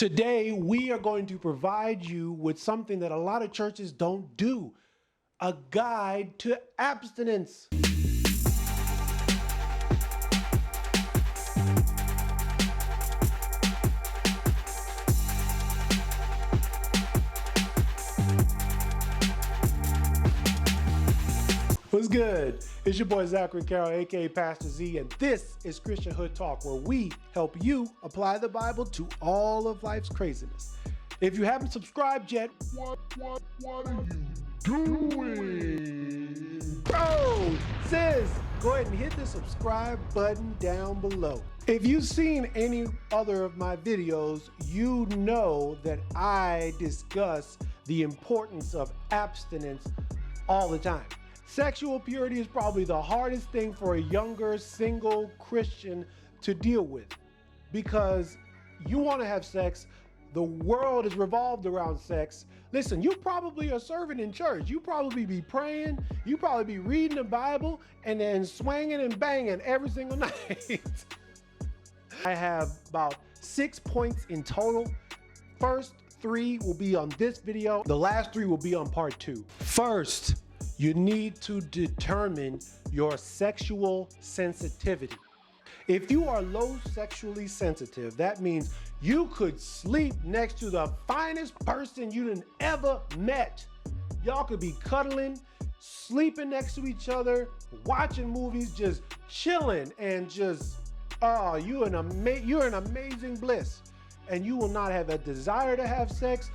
Today, we are going to provide you with something that a lot of churches don't do, a guide to abstinence. What's good? It's your boy Zachary Carroll, aka Pastor Z, and this is ChristianHood Talk, where we help you apply the Bible to all of life's craziness. If you haven't subscribed yet, what are you doing? Bro, sis, go ahead and hit the subscribe button down below. If you've seen any other of my videos, you know that I discuss the importance of abstinence all the time. Sexual purity is probably the hardest thing for a younger single Christian to deal with, because you want to have sex. The world is revolved around sex. Listen, you probably are serving in church. You probably be praying. You probably be reading the Bible and then swinging and banging every single night. I have about 6 points in total. First 3 will be on this video. The last 3 will be on part 2. First, you need to determine your sexual sensitivity. If you are low sexually sensitive, that means you could sleep next to the finest person you done ever met. Y'all could be cuddling, sleeping next to each other, watching movies, just chilling, and just, oh, you're in amazing bliss. And you will not have a desire to have sex.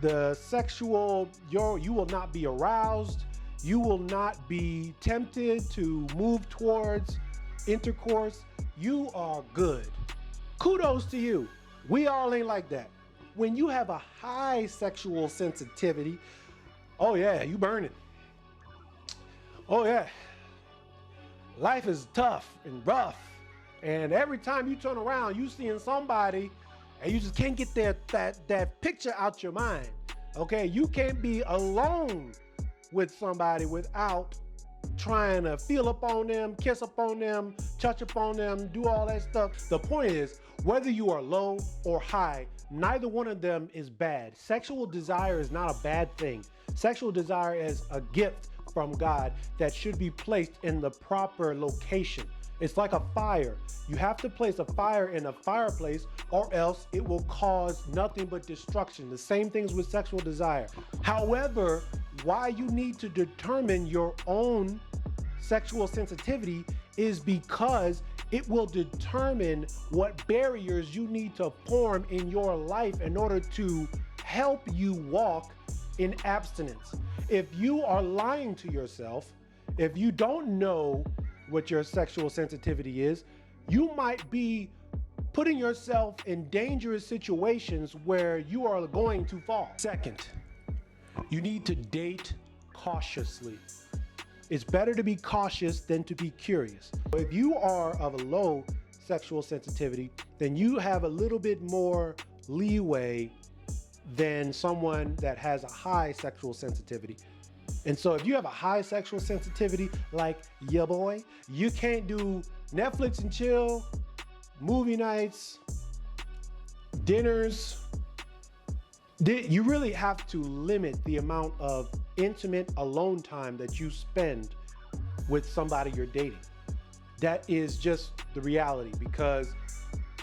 You will not be aroused. You will not be tempted to move towards intercourse. You are good. Kudos to you. We all ain't like that. When you have a high sexual sensitivity, oh yeah, you burning. Oh yeah. Life is tough and rough. And every time you turn around, you seeing somebody and you just can't get that picture out your mind. Okay, you can't be alone with somebody without trying to feel up on them, kiss up on them, touch up on them, do all that stuff. The point is, whether you are low or high, neither one of them is bad. Sexual desire is not a bad thing. Sexual desire is a gift from God that should be placed in the proper location. It's like a fire. You have to place a fire in a fireplace, or else it will cause nothing but destruction. The same things with sexual desire. However, why you need to determine your own sexual sensitivity is because it will determine what barriers you need to form in your life in order to help you walk in abstinence. If you are lying to yourself, if you don't know what your sexual sensitivity is, you might be putting yourself in dangerous situations where you are going to fall. Second, you need to date cautiously. It's better to be cautious than to be curious. If you are of a low sexual sensitivity, then you have a little bit more leeway than someone that has a high sexual sensitivity. And so if you have a high sexual sensitivity, like ya boy, you can't do Netflix and chill, movie nights, dinners. You really have to limit the amount of intimate alone time that you spend with somebody you're dating. That is just the reality, because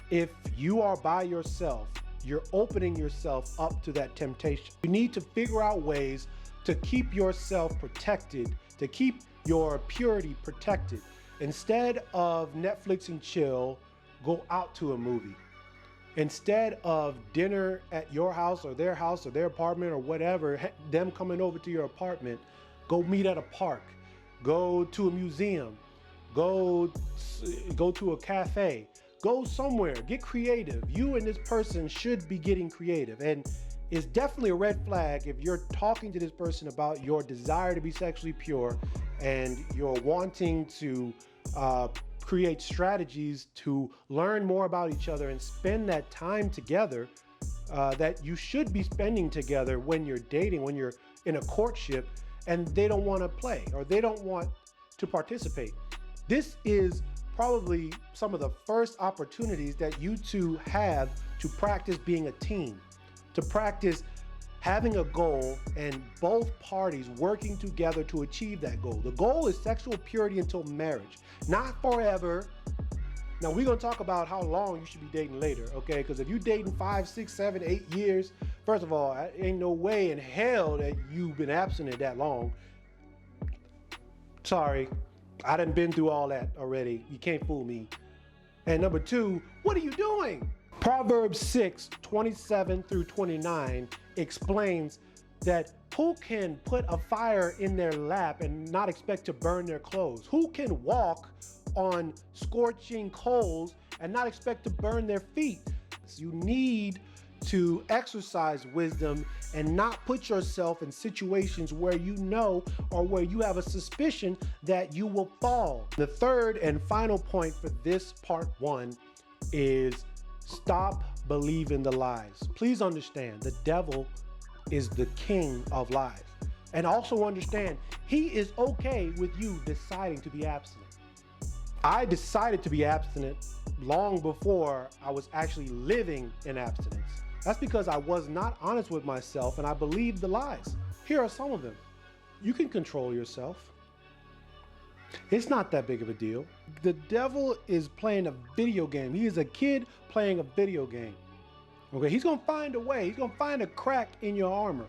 if you are by yourself, you're opening yourself up to that temptation. You need to figure out ways to keep yourself protected, to keep your purity protected. Instead of Netflix and chill, go out to a movie. Instead of dinner at your house or their apartment or whatever, them coming over to your apartment, go meet at a park, go to a museum, go to a cafe, go somewhere, get creative. You and this person should be getting creative. And it's definitely a red flag if you're talking to this person about your desire to be sexually pure and you're wanting to create strategies to learn more about each other and spend that time together that you should be spending together when you're dating, when you're in a courtship, and they don't want to play or they don't want to participate. This is probably some of the first opportunities that you two have to practice being a team, to practice having a goal and both parties working together to achieve that goal. The goal is sexual purity until marriage, not forever. Now we're gonna talk about how long you should be dating later, okay? Because if you're dating 5, 6, 7, 8 years, first of all, ain't no way in hell that you've been abstinent that long. Sorry, I done been through all that already. You can't fool me. And number two, what are you doing? Proverbs 6:27-29 explains that who can put a fire in their lap and not expect to burn their clothes? Who can walk on scorching coals and not expect to burn their feet? You need to exercise wisdom and not put yourself in situations where you know or where you have a suspicion that you will fall. The third and final point for this part one is stop believing the lies. Please understand, the devil is the king of lies. And also understand, he is okay with you deciding to be abstinent. I decided to be abstinent long before I was actually living in abstinence. That's because I was not honest with myself and I believed the lies. Here are some of them. You can control yourself. It's not that big of a deal. The devil is playing a video game. He is a kid playing a video game. Okay, he's gonna find a way. He's gonna find a crack in your armor.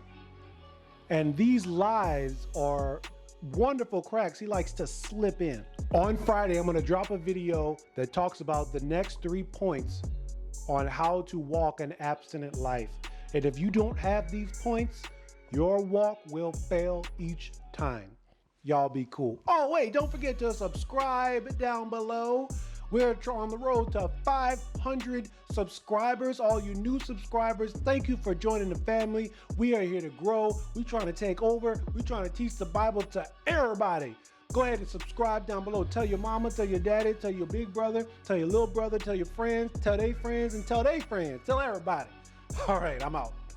And these lies are wonderful cracks he likes to slip in. On Friday, I'm gonna drop a video that talks about the next 3 points on how to walk an abstinent life. And if you don't have these points, your walk will fail each time. Y'all be cool. Oh wait, don't forget to subscribe down below. We're on the road to 500 subscribers. All you new subscribers, thank you for joining the family. We are here to grow. We're trying to take over. We're trying to teach the Bible to everybody. Go ahead and subscribe down below. Tell your mama, tell your daddy, tell your big brother, tell your little brother, tell your friends, tell their friends, and tell their friends. Tell everybody. All right, I'm out.